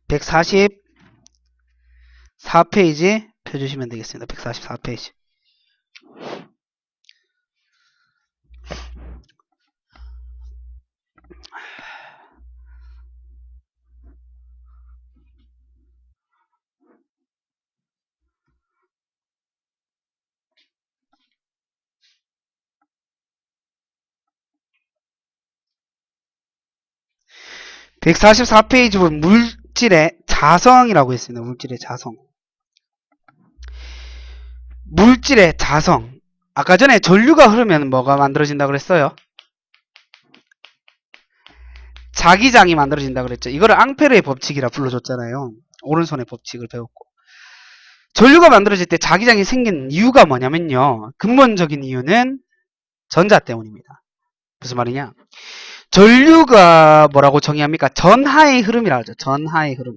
144페이지 펴주시면 되겠습니다. 144페이지. (144페이지) 보면 물질의 자성이라고 있습니다. 물질의 자성. 물질의 자성. 아까 전에 전류가 흐르면 뭐가 만들어진다고 그랬어요? 자기장이 만들어진다고 그랬죠. 이거를 앙페르의 법칙이라 불러줬잖아요. 오른손의 법칙을 배웠고. 전류가 만들어질 때 자기장이 생기는 이유가 뭐냐면요, 근본적인 이유는 전자 때문입니다. 무슨 말이냐? 전류가 뭐라고 정의합니까? 전하의 흐름이라고 하죠. 전하의 흐름.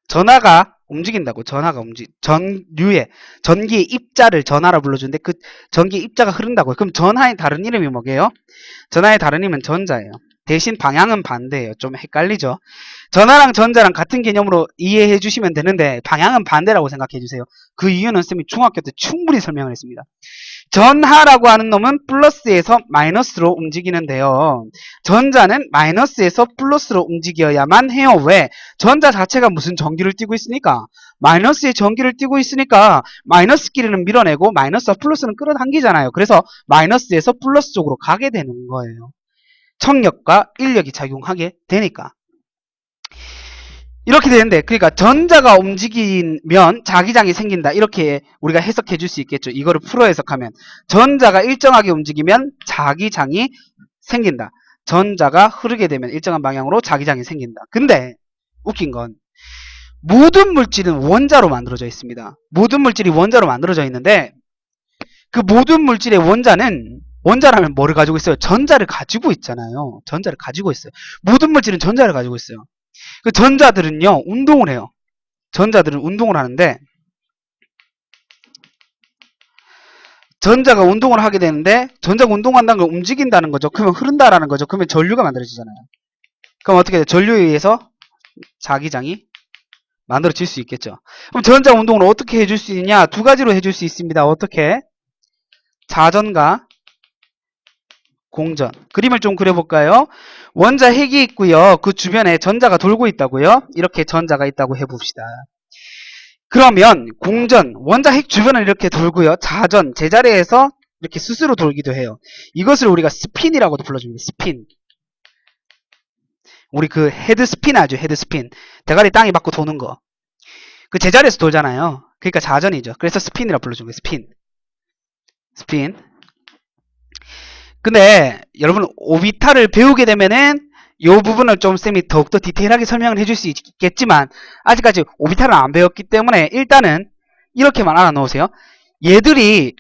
전하가 움직인다고. 전류의 전기의 입자를 전하라 불러주는데 그 전기의 입자가 흐른다고요. 그럼 전하의 다른 이름이 뭐게요? 전하의 다른 이름은 전자예요. 대신 방향은 반대예요. 좀 헷갈리죠? 전하랑 전자랑 같은 개념으로 이해해 주시면 되는데 방향은 반대라고 생각해 주세요. 그 이유는 쌤이 중학교 때 충분히 설명을 했습니다. 전하라고 하는 놈은 플러스에서 마이너스로 움직이는데요, 전자는 마이너스에서 플러스로 움직여야만 해요. 왜? 전자 자체가 무슨 전기를 띠고 있으니까, 마이너스의 전기를 띠고 있으니까 마이너스끼리는 밀어내고 마이너스와 플러스는 끌어당기잖아요. 그래서 마이너스에서 플러스 쪽으로 가게 되는 거예요. 청력과 인력이 작용하게 되니까. 이렇게 되는데, 그러니까 전자가 움직이면 자기장이 생긴다, 이렇게 우리가 해석해 줄 수 있겠죠. 이거를 풀어 해석하면 전자가 일정하게 움직이면 자기장이 생긴다. 전자가 흐르게 되면 일정한 방향으로 자기장이 생긴다. 근데 웃긴 건 모든 물질은 원자로 만들어져 있습니다. 모든 물질이 원자로 만들어져 있는데 그 모든 물질의 원자라면 뭐를 가지고 있어요? 전자를 가지고 있잖아요. 전자를 가지고 있어요. 모든 물질은 전자를 가지고 있어요. 그 전자들은요, 운동을 해요. 전자들은 운동을 하는데 전자가 운동을 하게 되는데 전자가 운동한다는 걸 움직인다는 거죠. 그러면 흐른다라는 거죠. 그러면 전류가 만들어지잖아요. 그럼 어떻게 돼요? 전류에 의해서 자기장이 만들어질 수 있겠죠. 그럼 전자 운동을 어떻게 해줄 수 있냐? 두 가지로 해줄 수 있습니다. 어떻게? 자전과 공전. 그림을 좀 그려볼까요? 원자 핵이 있고요. 그 주변에 전자가 돌고 있다고요. 이렇게 전자가 있다고 해봅시다. 그러면 공전, 원자 핵 주변을 이렇게 돌고요. 자전, 제자리에서 이렇게 스스로 돌기도 해요. 이것을 우리가 스핀이라고도 불러줍니다. 스핀. 우리 그 헤드 스핀 아죠? 헤드 스핀. 대가리 땅에 맞고 도는 거. 그 제자리에서 돌잖아요. 그러니까 자전이죠. 그래서 스핀이라고 불러준 거예요. 스핀. 스핀. 근데 여러분 오비탈을 배우게 되면은 이 부분을 좀 쌤이 더욱더 디테일하게 설명을 해줄 수 있겠지만 아직까지 오비탈을 안 배웠기 때문에 일단은 이렇게만 알아놓으세요. 얘들이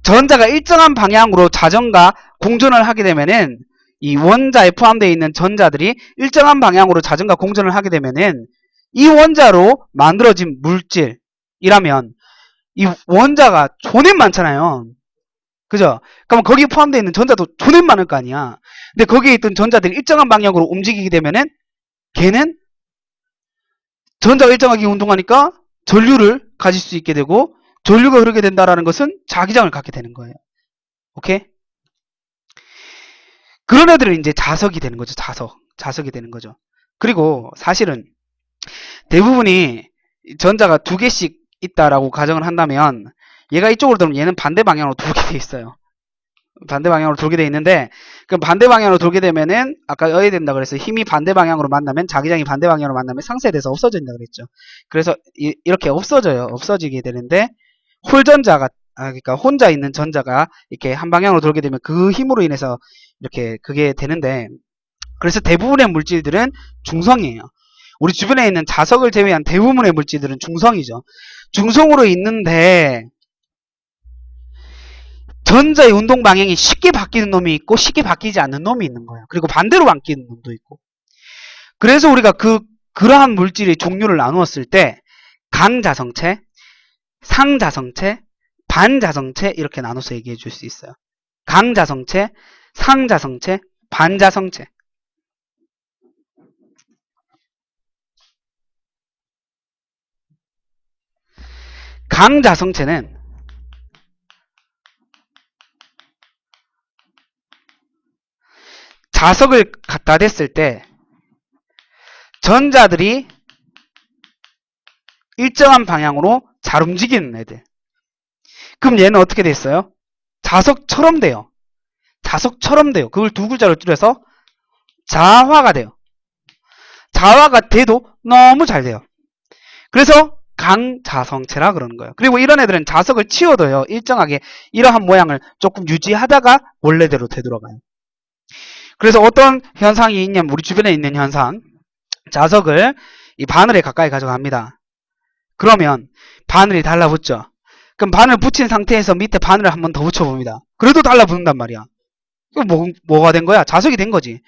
전자가 일정한 방향으로 자전과 공전을 하게 되면은 이 원자에 포함되어 있는 전자들이 일정한 방향으로 자전과 공전을 하게 되면은 이 원자로 만들어진 물질이라면 이 원자가 존나 많잖아요. 그죠? 그럼 거기에 포함되어 있는 전자도 존나 많을 거 아니야. 근데 거기에 있던 전자들이 일정한 방향으로 움직이게 되면은 걔는 전자가 일정하게 운동하니까 전류를 가질 수 있게 되고 전류가 흐르게 된다라는 것은 자기장을 갖게 되는 거예요. 오케이? 그런 애들은 이제 자석이 되는 거죠. 자석이 되는 거죠. 그리고 사실은 대부분이 전자가 두 개씩 있다라고 가정을 한다면 얘가 이쪽으로 돌면 얘는 반대 방향으로 돌게 돼 있어요. 반대 방향으로 돌게 돼 있는데 그럼 반대 방향으로 돌게 되면은 아까 어야 된다 그래서 힘이 반대 방향으로 만나면 자기장이 반대 방향으로 만나면 상쇄돼서 없어진다 그랬죠. 그래서 이렇게 없어지게 되는데 홀전자가 그러니까 혼자 있는 전자가 이렇게 한 방향으로 돌게 되면 그 힘으로 인해서 이렇게 그게 되는데 그래서 대부분의 물질들은 중성이에요. 우리 주변에 있는 자석을 제외한 대부분의 물질들은 중성이죠. 중성으로 있는데 전자의 운동 방향이 쉽게 바뀌는 놈이 있고 쉽게 바뀌지 않는 놈이 있는 거예요. 그리고 반대로 바뀌는 놈도 있고. 그래서 우리가 그러한 물질의 종류를 나누었을 때 강자성체, 상자성체, 반자성체 이렇게 나눠서 얘기해 줄 수 있어요. 강자성체, 상자성체, 반자성체. 강자성체는 자석을 갖다 댔을 때 전자들이 일정한 방향으로 잘 움직이는 애들. 그럼 얘는 어떻게 됐어요? 자석처럼 돼요. 자석처럼 돼요. 그걸 두 글자로 줄여서 자화가 돼요. 자화가 돼도 너무 잘 돼요. 그래서 강자성체라 그러는 거예요. 그리고 이런 애들은 자석을 치워둬요. 일정하게 이러한 모양을 조금 유지하다가 원래대로 되돌아가요. 그래서 어떤 현상이 있냐면 우리 주변에 있는 현상 자석을 이 바늘에 가까이 가져갑니다. 그러면 바늘이 달라붙죠. 그럼 바늘 붙인 상태에서 밑에 바늘을 한번 더 붙여봅니다. 그래도 달라붙는단 말이야. 그럼 뭐가 된 거야? 자석이 된 거지.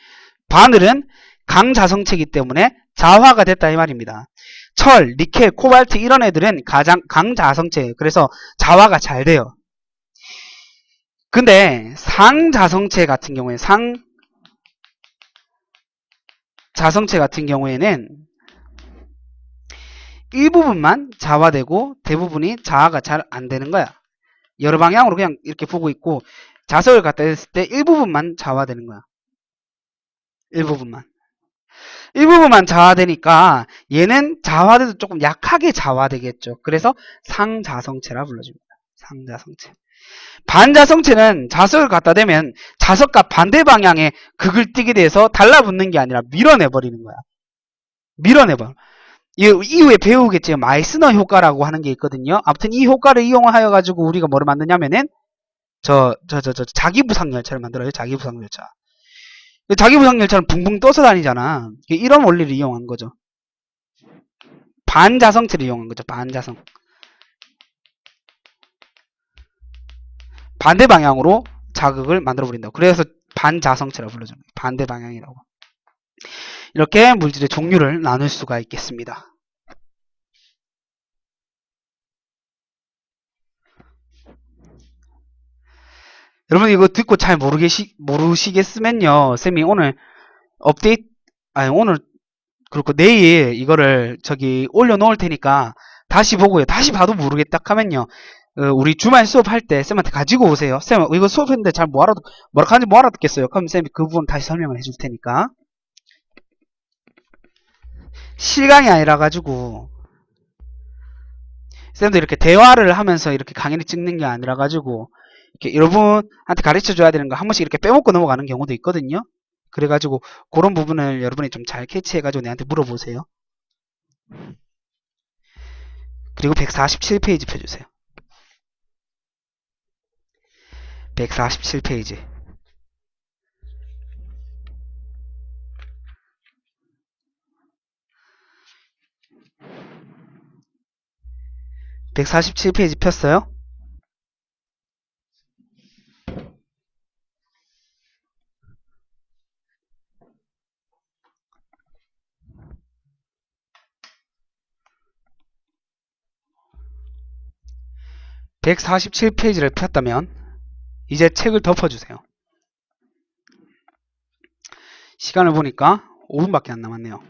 바늘은 강자성체이기 때문에 자화가 됐다 이 말입니다. 철, 니켈, 코발트 이런 애들은 강자성체예요. 그래서 자화가 잘 돼요. 근데 상자성체 같은 경우에 자성체 같은 경우에는 일부분만 자화되고 대부분이 자화가 잘 안 되는 거야. 여러 방향으로 그냥 이렇게 보고 있고 자석을 갖다 댔을 때 일부분만 자화되는 거야. 일부분만 자화되니까 얘는 자화돼도 조금 약하게 자화되겠죠. 그래서 상자성체라 불러줍니다. 상자성체. 반자성체는 자석을 갖다 대면 자석과 반대 방향에 극을 띄게 돼서 달라붙는 게 아니라 밀어내버리는 거야. 밀어내버려. 이후에 배우겠지만 마이스너 효과라고 하는 게 있거든요. 아무튼 이 효과를 이용하여 가지고 우리가 뭐를 만드냐면은 자기부상열차를 만들어요. 자기부상열차. 자기부상열차는 붕붕 떠서 다니잖아. 이런 원리를 이용한 거죠. 반자성체를 이용한 거죠. 반자성. 반대 방향으로 자극을 만들어 버린다고. 그래서 반자성체라고 불러줍니다. 반대 방향이라고. 이렇게 물질의 종류를 나눌 수가 있겠습니다. 여러분 이거 듣고 잘 모르시겠으면요. 쌤이 오늘 업데이트, 아니 오늘 그렇고 내일 이거를 저기 올려놓을 테니까 다시 보고요. 다시 봐도 모르겠다 하면요. 우리 주말 수업할 때 쌤한테 가지고 오세요. 쌤 이거 수업했는데 잘 뭐 하는지 뭐 알아듣겠어요. 그럼 쌤이 그 부분 다시 설명을 해줄 테니까. 실강이 아니라 가지고 쌤도 이렇게 대화를 하면서 이렇게 강의를 찍는 게 아니라 가지고 이렇게 여러분한테 가르쳐 줘야 되는 거 한 번씩 이렇게 빼먹고 넘어가는 경우도 있거든요. 그래가지고 그런 부분을 여러분이 좀 잘 캐치해가지고 내한테 물어보세요. 그리고 147페이지 펴주세요. 147페이지. 147페이지 폈어요? (147페이지를) 폈다면 이제 책을 덮어주세요. 시간을 보니까 5분밖에 안 남았네요.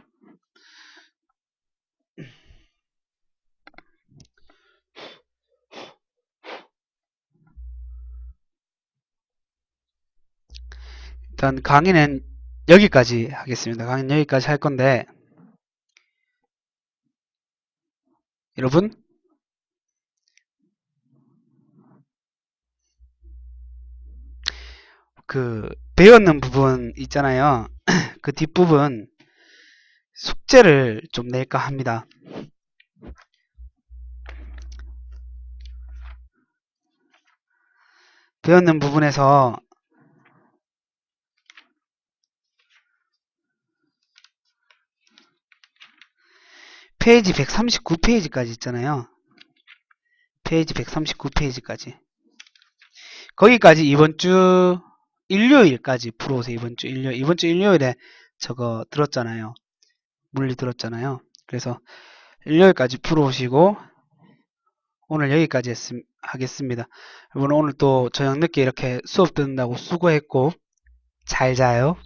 일단 강의는 여기까지 하겠습니다. 강의는 여기까지 할 건데 여러분 그 배웠는 부분 있잖아요. 그 뒷부분 숙제를 좀 낼까 합니다. 배웠는 부분에서 페이지 139페이지까지 있잖아요. 페이지 139페이지까지. 거기까지 이번 주 일요일까지 풀어오세요. 이번 주 일요일에 저거 들었잖아요. 물리 들었잖아요. 그래서 일요일까지 풀어오시고 오늘 여기까지 하겠습니다. 여러분 오늘 또 저녁 늦게 이렇게 수업 듣는다고 수고했고 잘 자요.